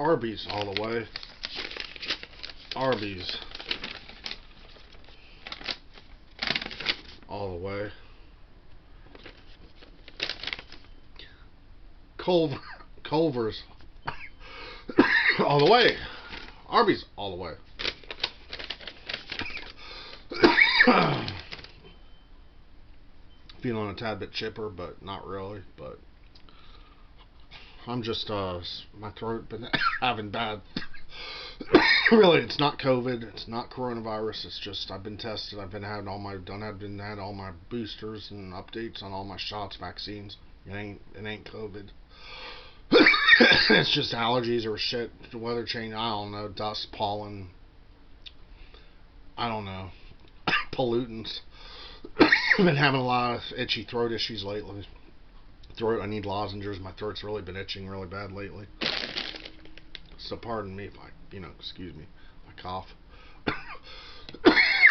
Arby's all the way. Arby's all the way. Culver's all the way. Arby's all the way. Feeling a tad bit chipper, but not really. But I'm just my throat been having bad. Really, it's not COVID. It's not coronavirus. It's just I've been tested. I've been had all my had all my boosters and updates on all my shots, vaccines. It ain't COVID. It's just allergies or shit. The weather change. I don't know. Dust, pollen. I don't know. Pollutants. I've been having a lot of itchy throat issues lately. I need lozenges. My throat's really been itching really bad lately. So pardon me if I, excuse me, if I cough.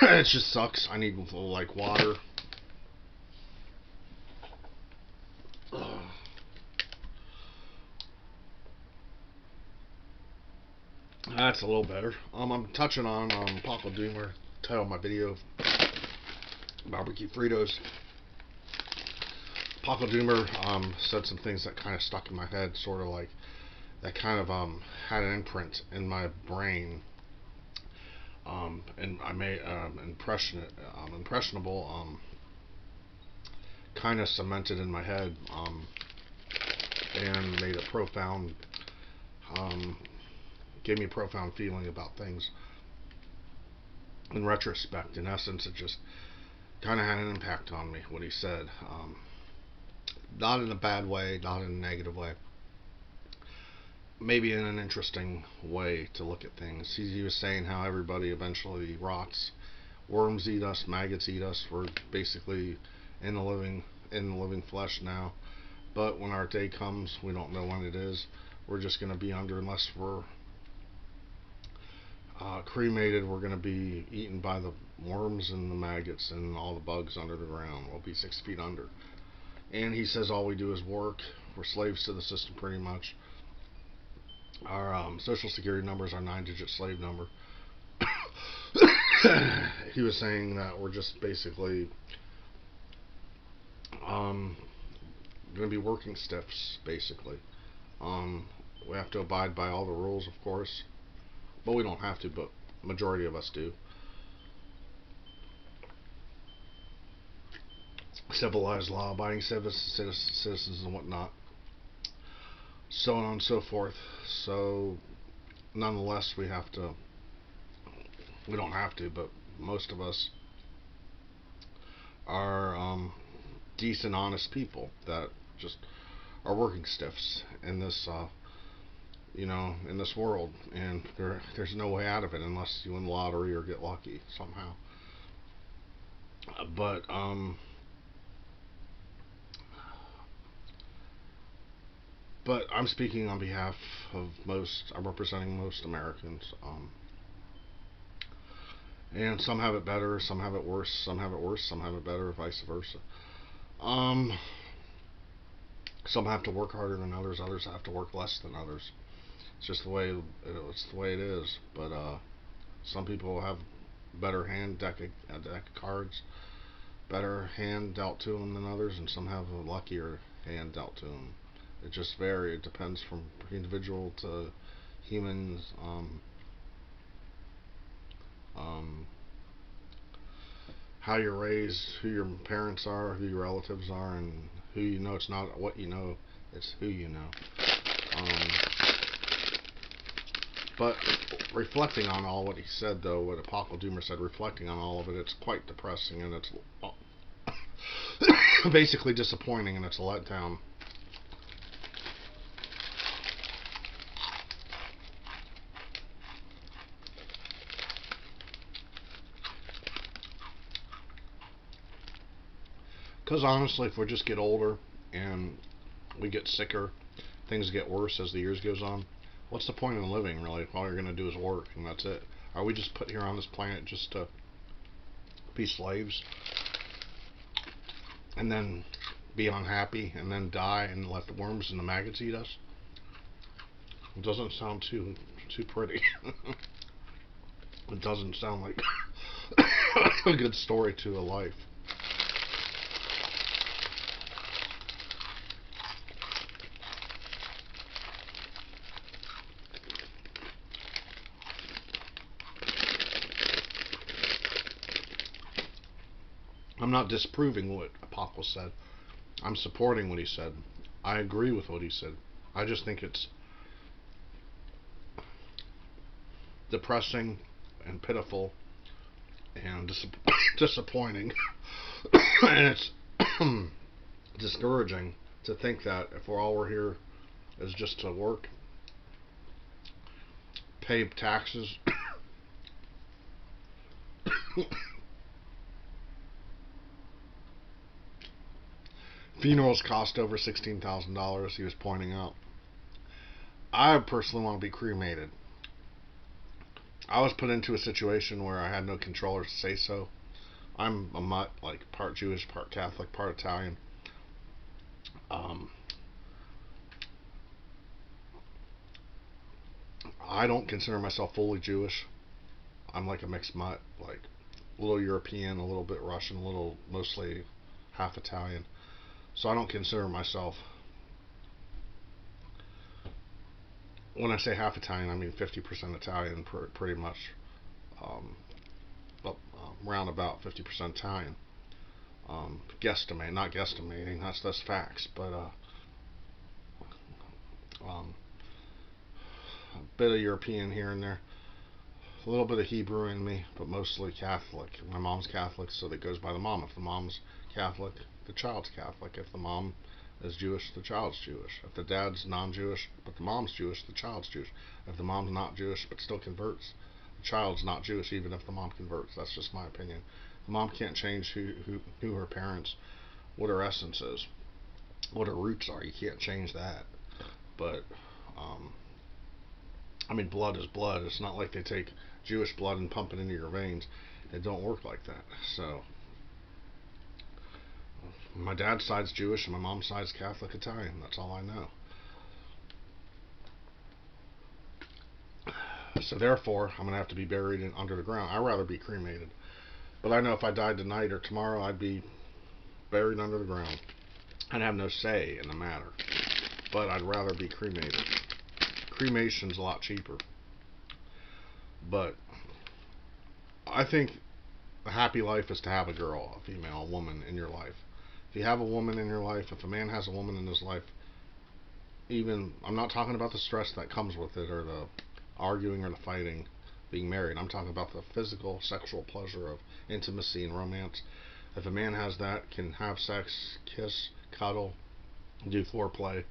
It just sucks. I need like water. That's a little better. I'm touching on Paco Doomer, title of my video, Barbecue Fritos. Paco Doomer said some things that kind of stuck in my head, sort of like that kind of had an imprint in my brain, and I made impressionable, kind of cemented in my head, and made a profound, gave me a profound feeling about things. In retrospect, in essence, it just kind of had an impact on me, what he said. Not in a bad way, not in a negative way. Maybe in an interesting way to look at things. He was saying how everybody eventually rots. Worms eat us, maggots eat us. We're basically in the living flesh now. But when our day comes, we don't know when it is. We're just going to be under, unless we're cremated, we're going to be eaten by the worms and the maggots and all the bugs under the ground. We'll be 6 feet under. And he says all we do is work. We're slaves to the system pretty much. Our social security number is our 9-digit slave number. He was saying that we're just basically going to be working stiffs, basically. We have to abide by all the rules, of course. Well, we don't have to, but majority of us do. Civilized, law-abiding citizens and whatnot, so on and so forth. So, nonetheless, we don't have to, but most of us are decent, honest people that just are working stiffs in this, in this world, and there's no way out of it unless you win the lottery or get lucky somehow. But I'm speaking on behalf of I'm representing most Americans. And some have it better, some have it worse, some have it better, vice versa. Some have to work harder than others have to work less than others. It's just the way it is. But some people have better deck of cards, better hand dealt to them than others, and some have a luckier hand dealt to them. It just varies. It depends from individual to humans. How you're raised, who your parents are, who your relatives are, and who you know. It's not what you know, it's who you know. But reflecting on all what he said, though, what Paco Doomer said, reflecting on all of it, it's quite depressing, and it's basically disappointing, and it's a letdown. Because honestly, if we just get older and we get sicker, things get worse as the years goes on, what's the point in living, really? All you're going to do is work, and that's it. Are we just put here on this planet just to be slaves? And then be unhappy, and then die, and let the worms and the maggots eat us? It doesn't sound too pretty. It doesn't sound like a good story to a life. I'm not disproving what Apocalypse said. I'm supporting what he said. I agree with what he said. I just think it's depressing and pitiful and disappointing. And it's discouraging to think that if all we're here is just to work, pay taxes, funerals cost over $16,000, he was pointing out. I personally want to be cremated. I was put into a situation where I had no control or say so. I'm a mutt, like part Jewish, part Catholic, part Italian. Um, I don't consider myself fully Jewish. I'm like a mixed mutt, like a little European, a little bit Russian, a little mostly half Italian. So I don't consider myself. When I say half Italian, I mean 50% Italian, pretty much. Um, Round about 50% Italian. Guesstimate, not guesstimating. That's facts, but um, a bit of European here and there, a little bit of Hebrew in me, but mostly Catholic. My mom's Catholic, so that goes by the mom. If the mom's Catholic, the child's Catholic. If the mom is Jewish, the child's Jewish. If the dad's non-Jewish, but the mom's Jewish, the child's Jewish. If the mom's not Jewish, but still converts, the child's not Jewish, even if the mom converts. That's just my opinion. The mom can't change who her parents, what her essence is, what her roots are. You can't change that. But um, I mean, blood is blood. It's not like they take Jewish blood and pump it into your veins. It don't work like that. So my dad's side's Jewish and my mom's side's Catholic Italian. That's all I know. So therefore, I'm gonna have to be buried under the ground. I'd rather be cremated. But I know if I died tonight or tomorrow, I'd be buried under the ground. I'd have no say in the matter. But I'd rather be cremated. Cremation's a lot cheaper. But I think a happy life is to have a girl, a female, a woman in your life. If you have a woman in your life, if a man has a woman in his life, even, I'm not talking about the stress that comes with it or the arguing or the fighting, being married. I'm talking about the physical, sexual pleasure of intimacy and romance. If a man has that, can have sex, kiss, cuddle, do foreplay,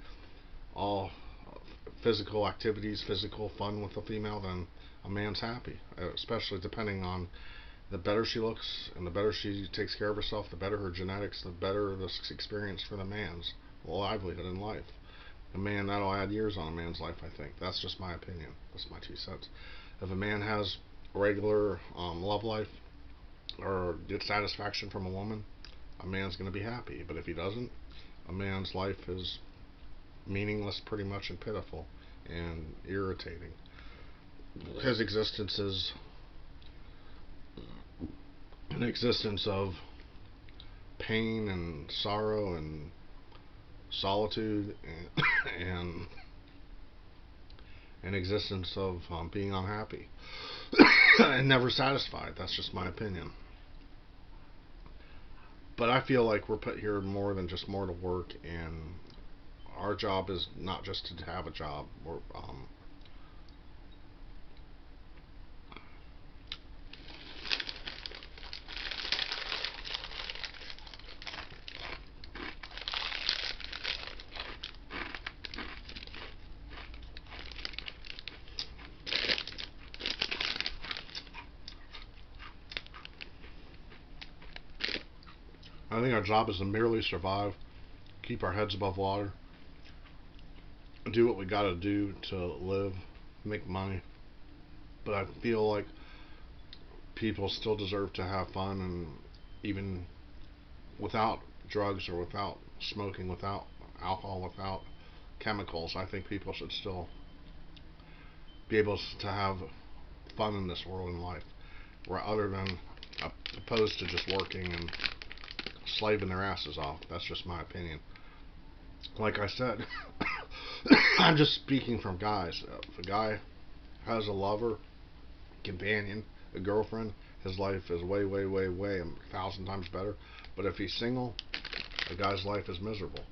all physical activities, physical fun with a female, then a man's happy. Especially depending on the better she looks and the better she takes care of herself, the better her genetics, the better the experience for the man's livelihood in life. A man, that'll add years on a man's life, I think. That's just my opinion. That's my 2 cents. If a man has a regular love life or gets satisfaction from a woman, a man's going to be happy. But if he doesn't, a man's life is meaningless pretty much and pitiful and irritating. His existence is an existence of pain and sorrow and solitude and an existence of being unhappy and never satisfied. That's just my opinion. But I feel like we're put here more than just more to work, and our job is not just to have a job. I think our job is to merely survive, keep our heads above water, do what we got to do to live, make money. But I feel like people still deserve to have fun, and even without drugs or without smoking, without alcohol, without chemicals, I think people should still be able to have fun in this world in life, where other than opposed to just working and slaving their asses off. That's just my opinion. Like I said, I'm just speaking from guys. If a guy has a lover, companion, a girlfriend, his life is way, way, way, way 1,000 times better. But if he's single, a guy's life is miserable.